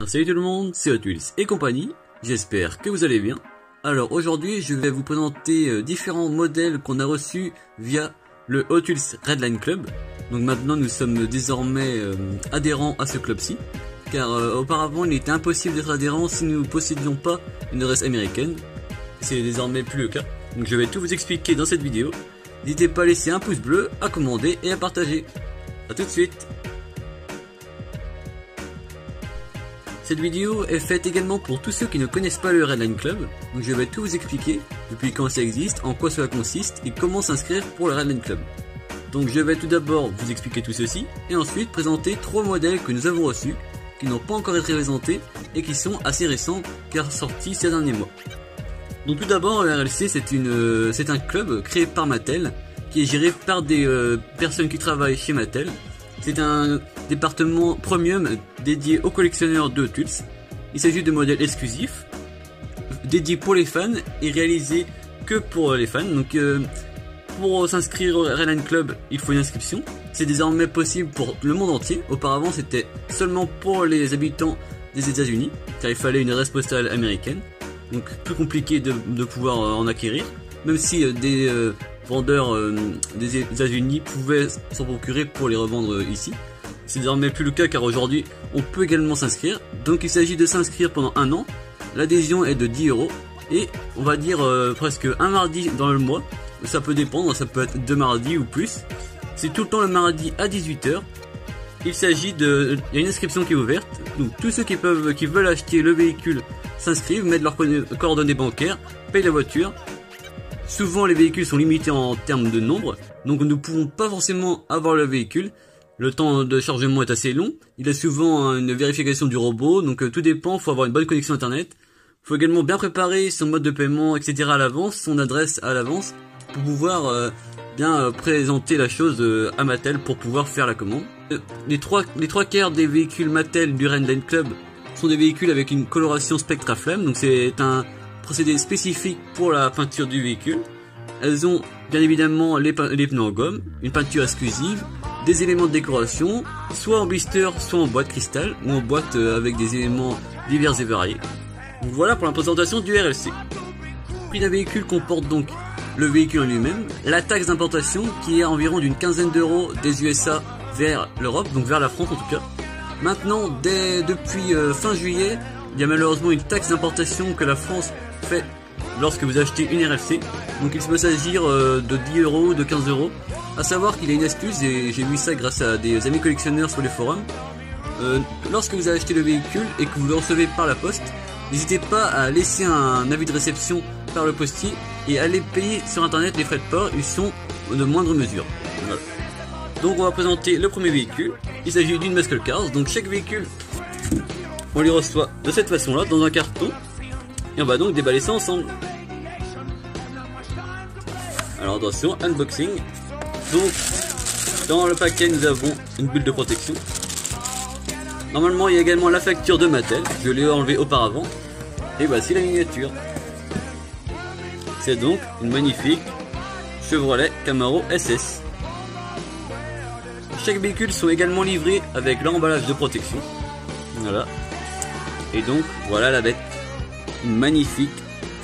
Salut tout le monde, c'est Hot Wheels et compagnie, j'espère que vous allez bien. Alors aujourd'hui je vais vous présenter différents modèles qu'on a reçus via le Hot Wheels Redline Club. Donc maintenant nous sommes désormais adhérents à ce club-ci, car auparavant il était impossible d'être adhérent si nous ne possédions pas une adresse américaine. C'est désormais plus le cas, donc je vais tout vous expliquer dans cette vidéo. N'hésitez pas à laisser un pouce bleu, à commander et à partager. A tout de suite. Cette vidéo est faite également pour tous ceux qui ne connaissent pas le Redline Club, donc je vais tout vous expliquer, depuis quand ça existe, en quoi cela consiste et comment s'inscrire pour le Redline Club. Donc je vais tout d'abord vous expliquer tout ceci, et ensuite présenter 3 modèles que nous avons reçus, qui n'ont pas encore été présentés et qui sont assez récents car sortis ces derniers mois. Donc tout d'abord, le RLC c'est un club créé par Mattel, qui est géré par des personnes qui travaillent chez Mattel. C'est un département premium dédié aux collectionneurs de Hot Wheels. Il s'agit de modèles exclusifs, dédiés pour les fans et réalisés que pour les fans. Donc pour s'inscrire au Redline Club, il faut une inscription. C'est désormais possible pour le monde entier. Auparavant, c'était seulement pour les habitants des États-Unis, car il fallait une adresse postale américaine. Donc plus compliqué de pouvoir en acquérir, même si des vendeurs des États-Unis pouvaient s'en procurer pour les revendre ici. C'est désormais plus le cas car aujourd'hui on peut également s'inscrire. Donc il s'agit de s'inscrire pendant un an. L'adhésion est de 10 € et on va dire presque un mardi dans le mois. Ça peut dépendre, ça peut être 2 mardis ou plus. C'est tout le temps le mardi à 18 h. Il s'agit de... Il y a une inscription qui est ouverte. Donc tous ceux qui veulent acheter le véhicule s'inscrivent, mettent leurs coordonnées bancaires, payent la voiture. Souvent les véhicules sont limités en termes de nombre, donc nous ne pouvons pas forcément avoir le véhicule. Le temps de chargement est assez long, il y a souvent une vérification du robot, donc tout dépend, il faut avoir une bonne connexion internet. Il faut également bien préparer son mode de paiement, etc. à l'avance, son adresse à l'avance, pour pouvoir bien présenter la chose à Mattel pour pouvoir faire la commande. Les trois quarts des véhicules Mattel du Redline Club sont des véhicules avec une coloration Spectra Flamme, donc c'est un procédé spécifique pour la peinture du véhicule. Elles ont bien évidemment les pneus en gomme, une peinture exclusive, des éléments de décoration, soit en blister, soit en boîte cristal, ou en boîte avec des éléments divers et variés. Donc voilà pour la présentation du RLC. Le prix d'un véhicule comporte donc le véhicule en lui-même, la taxe d'importation qui est environ d'une quinzaine d'euros des USA vers l'Europe, donc vers la France en tout cas. Maintenant, depuis fin juillet, il y a malheureusement une taxe d'importation que la France fait lorsque vous achetez une RLC. Donc il peut s'agir de 10 € ou de 15 €. A savoir qu'il y a une astuce, et j'ai vu ça grâce à des amis collectionneurs sur les forums. Lorsque vous achetez le véhicule et que vous le recevez par la poste, n'hésitez pas à laisser un avis de réception par le postier et allez payer sur internet les frais de port, ils sont de moindre mesure. Voilà. Donc on va présenter le premier véhicule. Il s'agit d'une Muscle Cars, donc chaque véhicule on les reçoit de cette façon là dans un carton et on va donc déballer ça ensemble. Alors attention, unboxing. Donc dans le paquet nous avons une bulle de protection. Normalement il y a également la facture de Mattel, je l'ai enlevée auparavant. Et voici la miniature. C'est donc une magnifique Chevrolet Camaro SS. Chaque véhicule sont également livrés avec leur emballage de protection. Voilà. Et donc voilà la bête. Une magnifique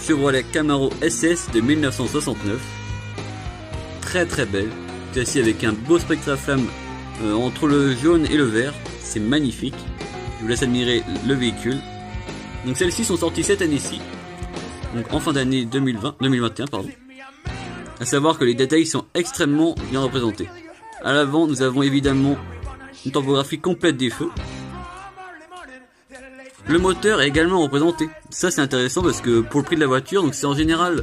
Chevrolet Camaro SS de 1969. Très très belle. Celle-ci avec un beau Spectra Flamme entre le jaune et le vert. C'est magnifique. Je vous laisse admirer le véhicule. Donc celles-ci sont sorties cette année-ci. Donc en fin d'année 2021 pardon. À savoir que les détails sont extrêmement bien représentés. À l'avant, nous avons évidemment une topographie complète des feux. Le moteur est également représenté. Ça c'est intéressant parce que pour le prix de la voiture, donc c'est en général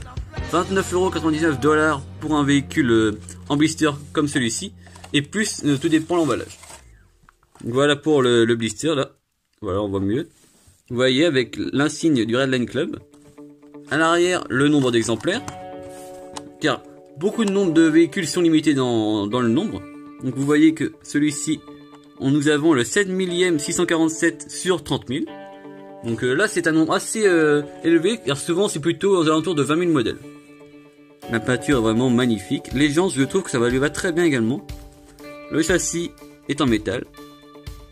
29,99 $ pour un véhicule en blister comme celui-ci. Et plus, tout dépend de l'emballage. Voilà pour le blister là. Voilà, on voit mieux. Vous voyez avec l'insigne du Redline Club. À l'arrière, le nombre d'exemplaires. Car beaucoup de nombres de véhicules sont limités dans le nombre. Donc vous voyez que celui-ci, nous avons le 7 millième 647 sur 30 000. Donc là c'est un nombre assez élevé, car souvent c'est plutôt aux alentours de 20 000 modèles. La peinture est vraiment magnifique. Les jantes, je trouve que ça lui va très bien également. Le châssis est en métal.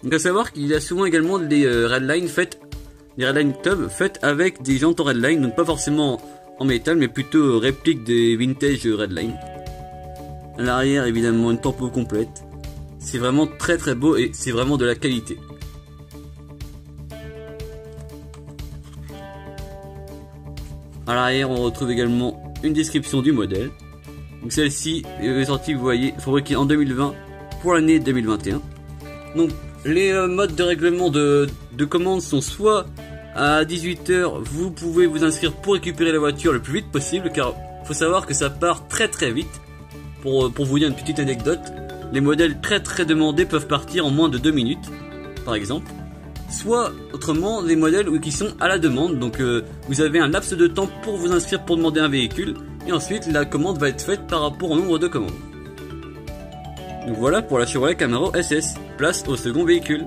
Donc à savoir qu'il y a souvent également des Redline Club faites avec des jantes en Redline, donc pas forcément en métal, mais plutôt réplique des vintage Redline. À l'arrière, évidemment, une tempo complète. C'est vraiment très très beau et c'est vraiment de la qualité. À l'arrière, on retrouve également une description du modèle. Donc celle-ci est sortie, vous voyez, fabriquée en 2020 pour l'année 2021. Donc les modes de règlement de commande sont soit à 18 h, vous pouvez vous inscrire pour récupérer la voiture le plus vite possible, car faut savoir que ça part très très vite. Pour vous dire une petite anecdote, les modèles très très demandés peuvent partir en moins de 2 minutes, par exemple. Soit autrement des modèles qui sont à la demande, donc vous avez un laps de temps pour vous inscrire pour demander un véhicule, et ensuite la commande va être faite par rapport au nombre de commandes. Donc voilà pour la Chevrolet Camaro SS, place au second véhicule.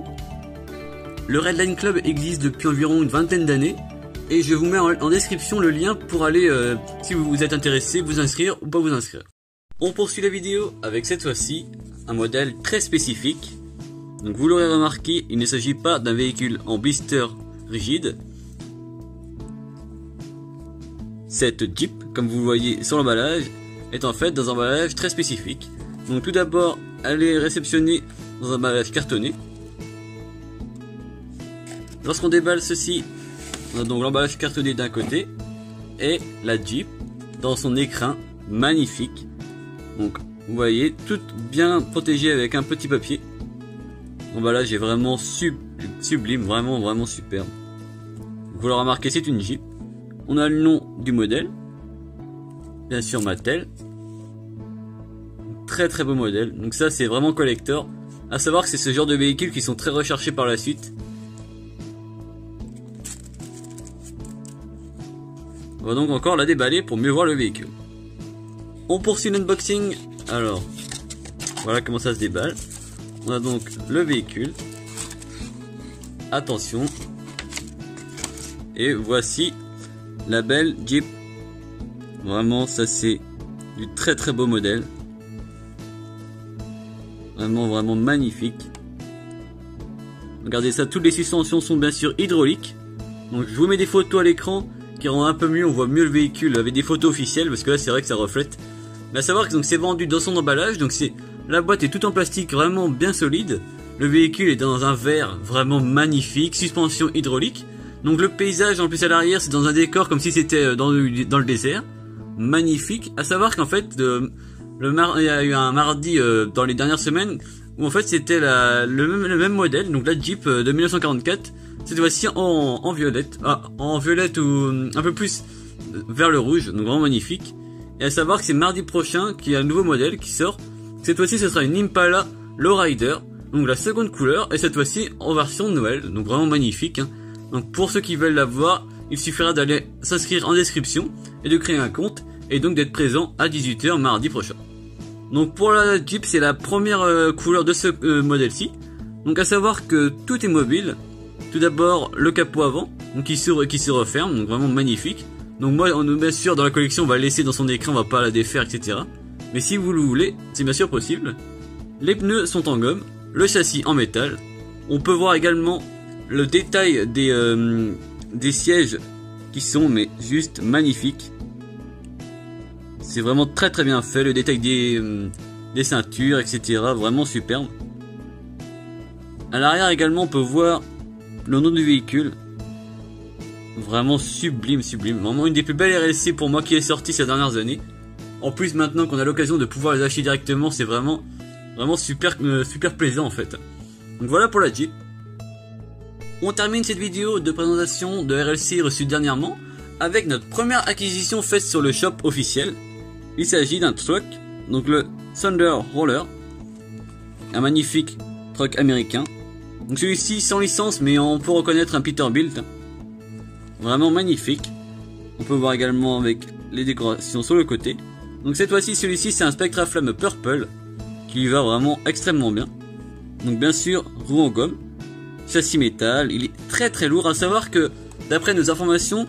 Le Redline Club existe depuis environ une vingtaine d'années, et je vous mets en description le lien pour aller, si vous êtes intéressé, vous inscrire ou pas vous inscrire. On poursuit la vidéo avec cette fois-ci un modèle très spécifique. Donc vous l'aurez remarqué, il ne s'agit pas d'un véhicule en blister rigide. Cette Jeep, comme vous le voyez sur l'emballage, est en fait dans un emballage très spécifique. Donc tout d'abord, elle est réceptionnée dans un emballage cartonné. Lorsqu'on déballe ceci, on a donc l'emballage cartonné d'un côté et la Jeep dans son écrin magnifique. Donc vous voyez, tout bien protégé avec un petit papier. L'emballage est vraiment sublime, vraiment superbe. Vous l'aurez remarqué, c'est une Jeep. On a le nom du modèle, bien sûr Mattel. Très très beau modèle, donc ça c'est vraiment collector. À savoir que c'est ce genre de véhicules qui sont très recherchés par la suite. On va donc encore la déballer pour mieux voir le véhicule. On poursuit l'unboxing. Alors, voilà comment ça se déballe. On a donc le véhicule. Attention. Et voici la belle Jeep. Vraiment, ça c'est du très très beau modèle. Vraiment magnifique. Regardez ça, toutes les suspensions sont bien sûr hydrauliques. Donc je vous mets des photos à l'écran qui rendent un peu mieux, on voit mieux le véhicule avec des photos officielles, parce que là c'est vrai que ça reflète. Mais à savoir que c'est vendu dans son emballage, donc la boîte est toute en plastique vraiment bien solide. Le véhicule est dans un verre vraiment magnifique, suspension hydraulique. Donc le paysage en plus à l'arrière, c'est dans un décor comme si c'était dans le désert. Magnifique. À savoir qu'en fait, il y a eu un mardi dans les dernières semaines où en fait c'était le même modèle, donc la Jeep de 1944. Cette fois-ci en violette, en violette ou un peu plus vers le rouge, donc vraiment magnifique. Et à savoir que c'est mardi prochain qu'il y a un nouveau modèle qui sort. Cette fois-ci ce sera une Impala Lowrider, donc la seconde couleur, et cette fois-ci en version Noël, donc vraiment magnifique. Hein. Donc pour ceux qui veulent la voir, il suffira d'aller s'inscrire en description et de créer un compte, et donc d'être présent à 18 h mardi prochain. Donc pour la Jeep, c'est la première couleur de ce modèle-ci. Donc à savoir que tout est mobile. Tout d'abord le capot avant, donc qui s'ouvre et qui se referme, donc vraiment magnifique. Donc moi, bien sûr, dans la collection, on va la laisser dans son écran, on va pas la défaire, etc. Mais si vous le voulez, c'est bien sûr possible. Les pneus sont en gomme, le châssis en métal. On peut voir également le détail des sièges qui sont mais juste magnifiques. C'est vraiment très très bien fait, le détail des ceintures, etc. Vraiment superbe. À l'arrière également, on peut voir le nom du véhicule. Vraiment sublime. Vraiment une des plus belles RLC pour moi qui est sortie ces dernières années. En plus, maintenant qu'on a l'occasion de pouvoir les acheter directement, c'est vraiment super plaisant en fait. Donc voilà pour la Jeep. On termine cette vidéo de présentation de RLC reçue dernièrement avec notre première acquisition faite sur le shop officiel. Il s'agit d'un truck, donc le Thunder Roller, un magnifique truck américain. Donc celui-ci sans licence, mais on peut reconnaître un Peterbilt. Vraiment magnifique. On peut voir également avec les décorations sur le côté. Donc cette fois-ci, celui-ci c'est un Spectra Flamme Purple qui va vraiment extrêmement bien. Donc bien sûr, roue en gomme, châssis métal, il est très très lourd. À savoir que d'après nos informations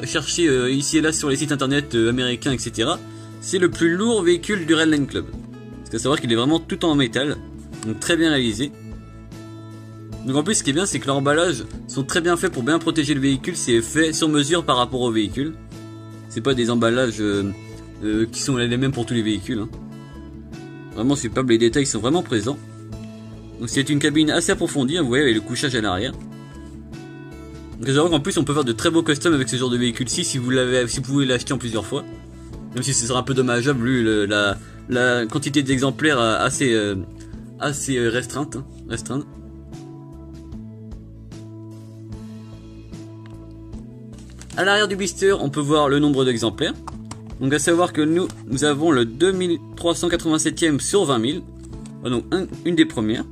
cherchées ici et là sur les sites internet américains, etc., c'est le plus lourd véhicule du Redline Club. Parce qu'à savoir qu'il est vraiment tout en métal, donc très bien réalisé. Donc en plus ce qui est bien c'est que leurs emballages sont très bien faits pour bien protéger le véhicule, c'est fait sur mesure par rapport au véhicule. C'est pas des emballages qui sont les mêmes pour tous les véhicules. Hein. Vraiment superbe, les détails sont vraiment présents. Donc c'est une cabine assez approfondie, hein, vous voyez avec le couchage à l'arrière. Donc je vois qu'en plus on peut faire de très beaux customs avec ce genre de véhicule-ci si vous pouvez l'acheter en plusieurs fois. Même si ce sera un peu dommageable vu la quantité d'exemplaires assez restreinte. Hein, restreinte. À l'arrière du blister, on peut voir le nombre d'exemplaires. Donc à savoir que nous avons le 2387e sur 20 000. Donc une des premières.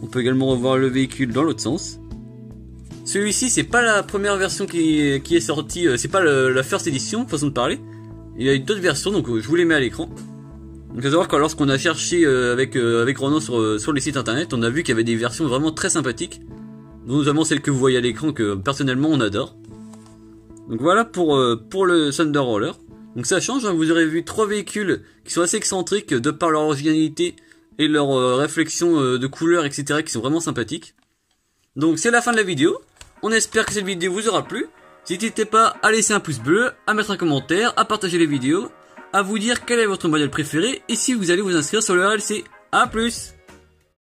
On peut également revoir le véhicule dans l'autre sens. Celui-ci, c'est pas la première version qui est sortie, c'est pas la first edition, façon de parler. Il y a d'autres versions, donc je vous les mets à l'écran. Donc à savoir que lorsqu'on a cherché avec Ronan sur les sites internet, on a vu qu'il y avait des versions vraiment très sympathiques. Notamment celle que vous voyez à l'écran, que personnellement on adore. Donc voilà pour le Thunder Roller. Donc ça change, hein, vous aurez vu 3 véhicules qui sont assez excentriques de par leur originalité et leur réflexion de couleurs, etc. qui sont vraiment sympathiques. Donc c'est la fin de la vidéo. On espère que cette vidéo vous aura plu. N'hésitez pas à laisser un pouce bleu, à mettre un commentaire, à partager les vidéos, à vous dire quel est votre modèle préféré et si vous allez vous inscrire sur le RLC. A plus!